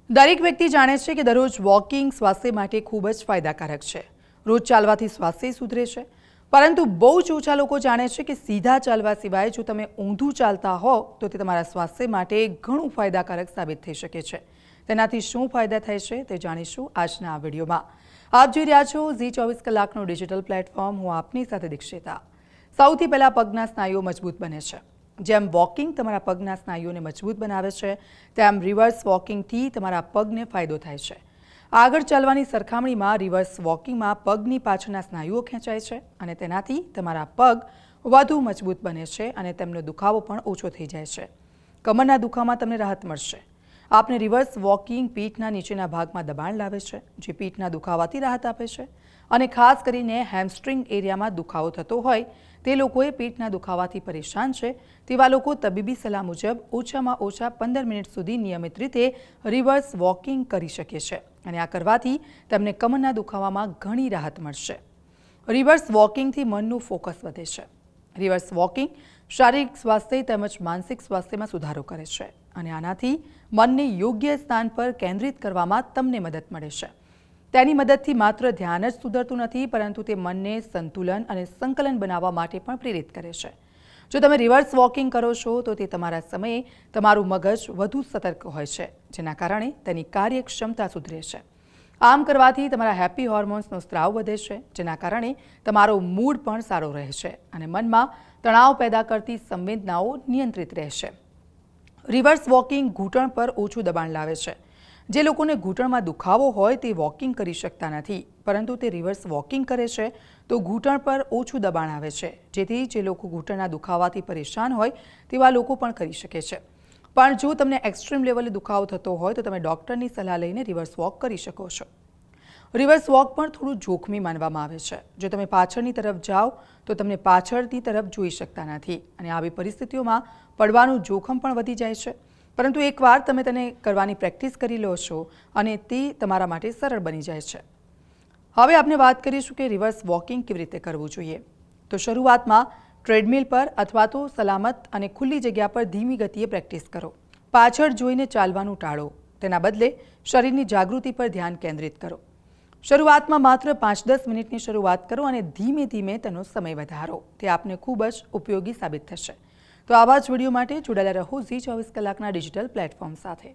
દરેક વ્યક્તિ જાણે છે કે દરરોજ વોકિંગ સ્વાસ્થ્ય માટે ખૂબ જ ફાયદાકારક છે। રોજ ચાલવાથી સ્વાસ્થ્ય સુધરે છે, પરંતુ બહુ જ ઓછા લોકો જાણે છે કે સીધા ચાલવા સિવાય જો તમે ઊંધું ચાલતા હો તો તે તમારા સ્વાસ્થ્ય માટે ઘણું ફાયદાકારક સાબિત થઈ શકે છે। તેનાથી શું ફાયદા થાય છે તે જાણીશું આજના આ વિડીયોમાં। આપ જોઈ રહ્યા છો ઝી24 કલાકનો ડિજિટલ પ્લેટફોર્મ। હું આપની સાથે દીક્ષિતા। સૌથી પહેલા પગના સ્નાયુઓ મજબૂત બને છે। જેમ વોકિંગ તમારા પગના સ્નાયુઓને મજબૂત બનાવે છે, તેમ રિવર્સ વોકિંગથી તમારા પગને ફાયદો થાય છે। આગળ ચાલવાની સરખામણીમાં રિવર્સ વોકિંગમાં પગની પાછળના સ્નાયુઓ ખેંચાય છે અને તેનાથી તમારા પગ વધુ મજબૂત બને છે અને તેમનો દુખાવો પણ ઓછો થઈ જાય છે। કમરના દુખાવામાં તમને રાહત મળશે। આપને રિવર્સ વોકિંગ પીઠના નીચેના ભાગમાં દબાણ લાવે છે, જે પીઠના દુખાવાથી રાહત આપે છે અને ખાસ કરીને હેમસ્ટ્રિંગ એરિયામાં દુખાવો થતો હોય તે લોકોએ પીઠના દુખાવાથી પરેશાન છે તેવા લોકો તબીબી સલાહ મુજબ ઓછામાં ઓછા 15 મિનિટ સુધી નિયમિત રીતે રિવર્સ વોકિંગ કરી શકે છે અને આ કરવાથી તેમને કમરના દુખાવામાં ઘણી રાહત મળશે। રિવર્સ વોકિંગથી મનનું ફોકસ વધે છે। રિવર્સ વોકિંગ શારીરિક સ્વાસ્થ્ય તેમજ માનસિક સ્વાસ્થ્યમાં સુધારો કરે છે અને આનાથી મનને યોગ્ય સ્થાન પર કેન્દ્રિત કરવામાં તમને મદદ મળે છે। તેની મદદથી માત્ર ધ્યાન જ સુધરતું નથી, પરંતુ તે મનને સંતુલન અને સંકલન બનાવવા માટે પણ પ્રેરિત કરે છે। જો તમે રિવર્સ વોકિંગ કરો છો તો તે તમારા સમયે તમારું મગજ વધુ સતર્ક હોય છે, જેના કારણે તેની કાર્યક્ષમતા સુધરે છે। આમ કરવાથી તમારા હેપી હોર્મોન્સનો સ્ત્રાવ વધે છે, જેના કારણે તમારો મૂડ પણ સારો રહે છે અને મનમાં તણાવ પેદા કરતી સંવેદનાઓ નિયંત્રિત રહેશે। રિવર્સ વોકિંગ ઘૂંટણ પર ઓછું દબાણ લાવે છે। જે લોકોને ઘૂંટણમાં દુખાવો હોય તે વોકિંગ કરી શકતા નથી, પરંતુ તે રિવર્સ વોકિંગ કરે છે તો ઘૂંટણ પર ઓછું દબાણ આવે છે, જેથી જે લોકો ઘૂંટણના દુખાવાથી પરેશાન હોય તેવા લોકો પણ કરી શકે છે। પણ જો તમને એક્સ્ટ્રીમ લેવલે દુખાવો થતો હોય તો તમે ડૉક્ટરની સલાહ લઈને રિવર્સ વોક કરી શકો છો। રિવર્સ વોક પણ થોડું જોખમી માનવામાં આવે છે। જો તમે પાછળની તરફ જાઓ તો તમને પાછળની તરફ જોઈ શકતા નથી અને આવી પરિસ્થિતિઓમાં પડવાનું જોખમ પણ વધી જાય છે, પરંતુ એકવાર તમે તેને કરવાની પ્રેક્ટિસ કરી લો છો અને તે તમારા માટે સરળ બની જાય છે। હવે આપણે વાત કરીશું કે રિવર્સ વોકિંગ કેવી રીતે કરવું જોઈએ। તો શરૂઆતમાં ટ્રેડમિલ પર અથવા તો સલામત અને ખુલ્લી જગ્યા પર ધીમી ગતિએ પ્રેક્ટિસ કરો। પાછળ જોઈને ચાલવાનું ટાળો, તેના બદલે શરીરની જાગૃતિ પર ધ્યાન કેન્દ્રિત કરો। શરૂઆતમાં માત્ર 5-10 મિનિટની શરૂઆત કરો અને ધીમે ધીમે તેનો સમય વધારો। તે આપને ખૂબ જ ઉપયોગી સાબિત થશે। તો આવા જ વિડીયો માટે જોડાયેલા રહો ઝી24 કલાકના ડિજિટલ પ્લેટફોર્મ સાથે।